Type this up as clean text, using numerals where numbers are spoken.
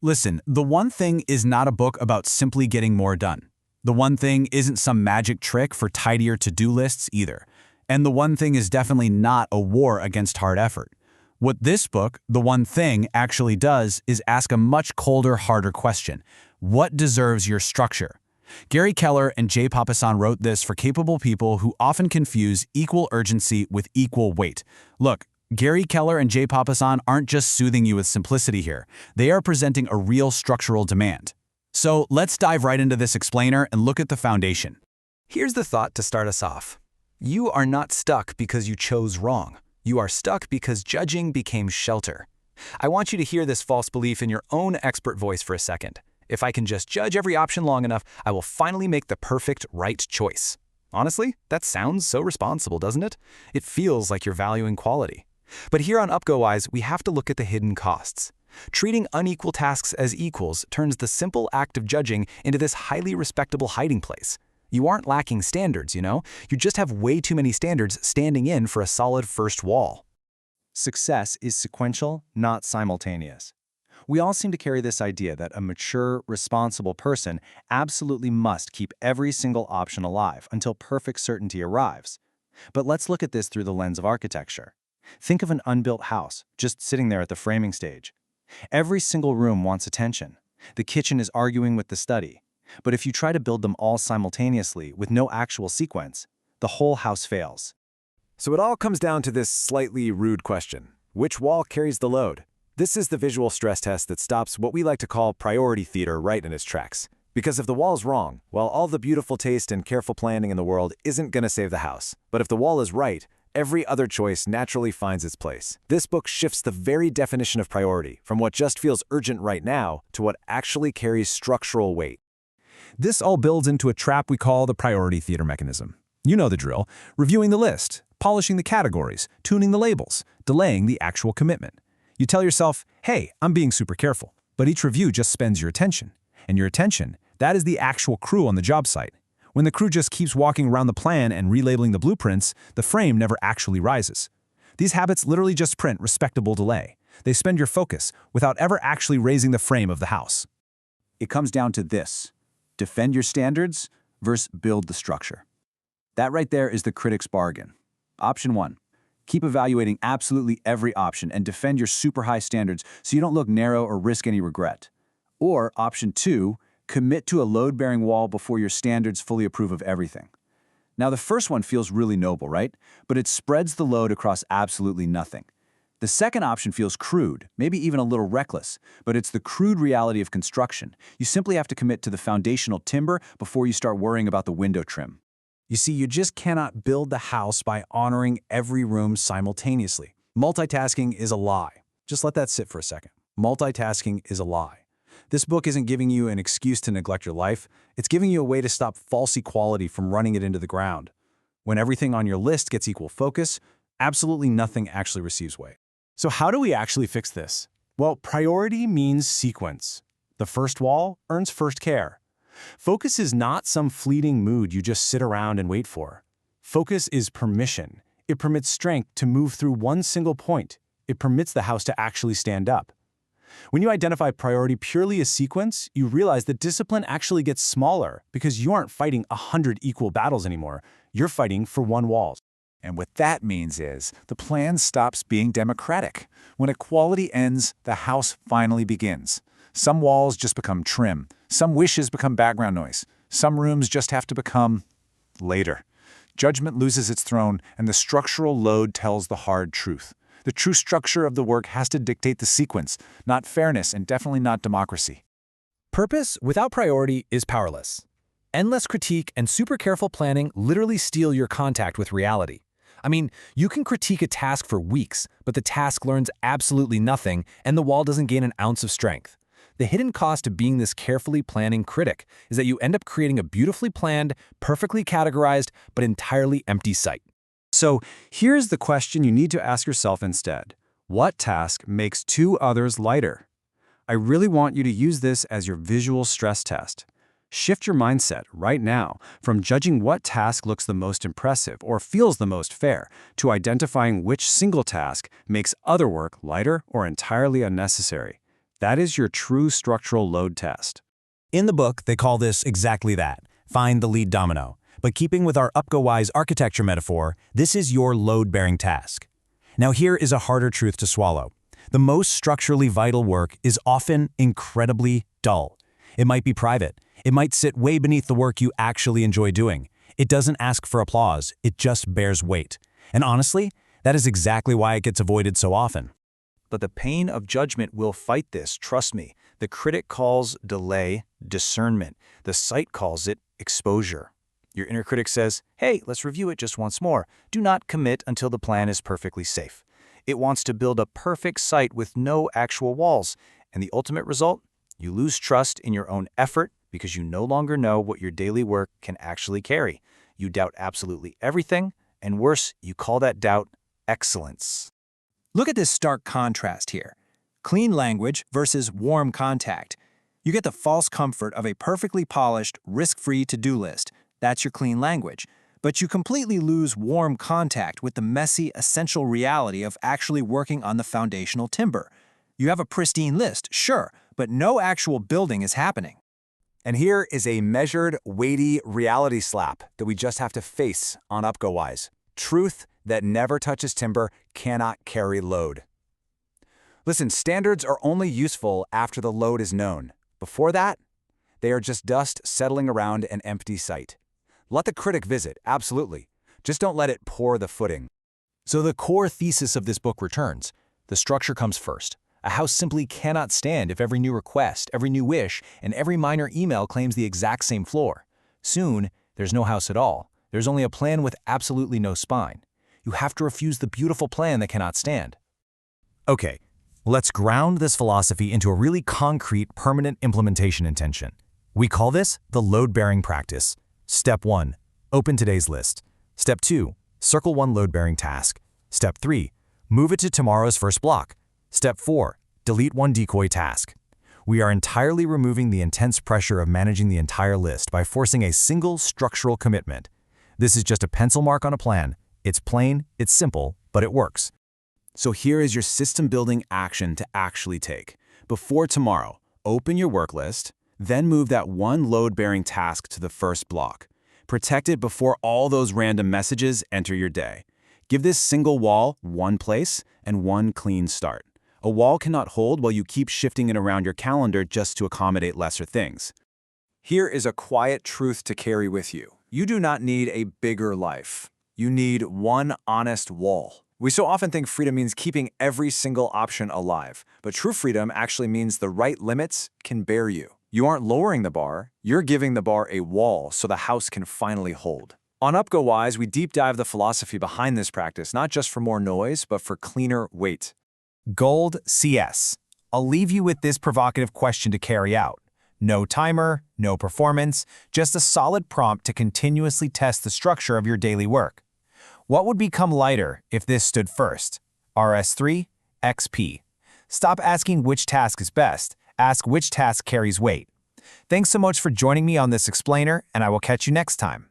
Listen, The One Thing is not a book about simply getting more done. The One Thing isn't some magic trick for tidier to-do lists either. And The One Thing is definitely not a war against hard effort. What this book, The One Thing, actually does is ask a much colder, harder question. What deserves your structure? Gary Keller and Jay Papasan wrote this for capable people who often confuse equal urgency with equal weight. Look, Gary Keller and Jay Papasan aren't just soothing you with simplicity here. They are presenting a real structural demand. So let's dive right into this explainer and look at the foundation. Here's the thought to start us off. You are not stuck because you chose wrong. You are stuck because judging became shelter. I want you to hear this false belief in your own expert voice for a second. If I can just judge every option long enough, I will finally make the perfect right choice. Honestly, that sounds so responsible, doesn't it? It feels like you're valuing quality. But here on UpGoWise, we have to look at the hidden costs. Treating unequal tasks as equals turns the simple act of judging into this highly respectable hiding place. You aren't lacking standards, you know? You just have way too many standards standing in for a solid first wall. Success is sequential, not simultaneous. We all seem to carry this idea that a mature, responsible person absolutely must keep every single option alive until perfect certainty arrives. But let's look at this through the lens of architecture. Think of an unbuilt house, just sitting there at the framing stage. Every single room wants attention. The kitchen is arguing with the study. But if you try to build them all simultaneously with no actual sequence, the whole house fails. So it all comes down to this slightly rude question. Which wall carries the load? This is the visual stress test that stops what we like to call priority theater right in its tracks. Because if the wall's wrong, well, all the beautiful taste and careful planning in the world isn't going to save the house. But if the wall is right, every other choice naturally finds its place. This book shifts the very definition of priority from what just feels urgent right now to what actually carries structural weight. This all builds into a trap we call the priority theater mechanism. You know the drill: reviewing the list, polishing the categories, tuning the labels, delaying the actual commitment. You tell yourself, hey, I'm being super careful, but each review just spends your attention. And your attention, that is the actual crew on the job site. When the crew just keeps walking around the plan and relabeling the blueprints, the frame never actually rises. These habits literally just print respectable delay. They spend your focus without ever actually raising the frame of the house. It comes down to this: defend your standards versus build the structure. That right there is the critic's bargain. Option 1. Keep evaluating absolutely every option and defend your super high standards so you don't look narrow or risk any regret. Or Option 2. Commit to a load-bearing wall before your standards fully approve of everything. Now, the first one feels really noble, right? But it spreads the load across absolutely nothing. The second option feels crude, maybe even a little reckless, but it's the crude reality of construction. You simply have to commit to the foundational timber before you start worrying about the window trim. You see, you just cannot build the house by honoring every room simultaneously. Multitasking is a lie. Just let that sit for a second. Multitasking is a lie. This book isn't giving you an excuse to neglect your life. It's giving you a way to stop false equality from running it into the ground. When everything on your list gets equal focus, absolutely nothing actually receives weight. So how do we actually fix this? Well, priority means sequence. The first wall earns first care. Focus is not some fleeting mood you just sit around and wait for. Focus is permission. It permits strength to move through one single point. It permits the house to actually stand up. When you identify priority purely as sequence, you realize that discipline actually gets smaller because you aren't fighting 100 equal battles anymore. You're fighting for one wall. And what that means is the plan stops being democratic. When equality ends, the house finally begins. Some walls just become trim. Some wishes become background noise. Some rooms just have to become later. Judgment loses its throne, and the structural load tells the hard truth. The true structure of the work has to dictate the sequence, not fairness and definitely not democracy. Purpose without priority is powerless. Endless critique and super careful planning literally steal your contact with reality. I mean, you can critique a task for weeks, but the task learns absolutely nothing and the wall doesn't gain an ounce of strength. The hidden cost of being this carefully planning critic is that you end up creating a beautifully planned, perfectly categorized, but entirely empty site. So here's the question you need to ask yourself instead. What task makes two others lighter? I really want you to use this as your visual stress test. Shift your mindset right now from judging what task looks the most impressive or feels the most fair to identifying which single task makes other work lighter or entirely unnecessary. That is your true structural load test. In the book, they call this exactly that. Find the lead domino. But keeping with our UpGoWise architecture metaphor, this is your load-bearing task. Now here is a harder truth to swallow. The most structurally vital work is often incredibly dull. It might be private. It might sit way beneath the work you actually enjoy doing. It doesn't ask for applause. It just bears weight. And honestly, that is exactly why it gets avoided so often. But the pain of judgment will fight this, trust me. The critic calls delay discernment. The site calls it exposure. Your inner critic says, hey, let's review it just once more. Do not commit until the plan is perfectly safe. It wants to build a perfect site with no actual walls. And the ultimate result? You lose trust in your own effort because you no longer know what your daily work can actually carry. You doubt absolutely everything, and worse, you call that doubt excellence. Look at this stark contrast here. Clean language versus warm contact. You get the false comfort of a perfectly polished, risk-free to-do list. That's your clean language. But you completely lose warm contact with the messy, essential reality of actually working on the foundational timber. You have a pristine list, sure, but no actual building is happening. And here is a measured, weighty reality slap that we just have to face on UpGoWise. Truth that never touches timber cannot carry load. Listen, standards are only useful after the load is known. Before that, they are just dust settling around an empty site. Let the critic visit, absolutely. Just don't let it pour the footing. So the core thesis of this book returns. The structure comes first. A house simply cannot stand if every new request, every new wish, and every minor email claims the exact same floor. Soon, there's no house at all. There's only a plan with absolutely no spine. You have to refuse the beautiful plan that cannot stand. Okay, let's ground this philosophy into a really concrete, permanent implementation intention. We call this the load-bearing practice. Step 1, open today's list. Step 2, circle one load-bearing task. Step 3, move it to tomorrow's first block. Step 4, delete one decoy task. We are entirely removing the intense pressure of managing the entire list by forcing a single structural commitment. This is just a pencil mark on a plan. It's plain, it's simple, but it works. So here is your system-building action to actually take. Before tomorrow, open your work list, then move that one load-bearing task to the first block. Protect it before all those random messages enter your day. Give this single wall one place and one clean start. A wall cannot hold while you keep shifting it around your calendar just to accommodate lesser things. Here is a quiet truth to carry with you. You do not need a bigger life. You need one honest wall. We so often think freedom means keeping every single option alive, but true freedom actually means the right limits can bear you. You aren't lowering the bar, you're giving the bar a wall so the house can finally hold. On UpGoWise, we deep dive the philosophy behind this practice, not just for more noise, but for cleaner weight. Gold CS. I'll leave you with this provocative question to carry out. No timer, no performance, just a solid prompt to continuously test the structure of your daily work. What would become lighter if this stood first? RS3, XP. Stop asking which task is best, ask which task carries weight. Thanks so much for joining me on this explainer, and I will catch you next time.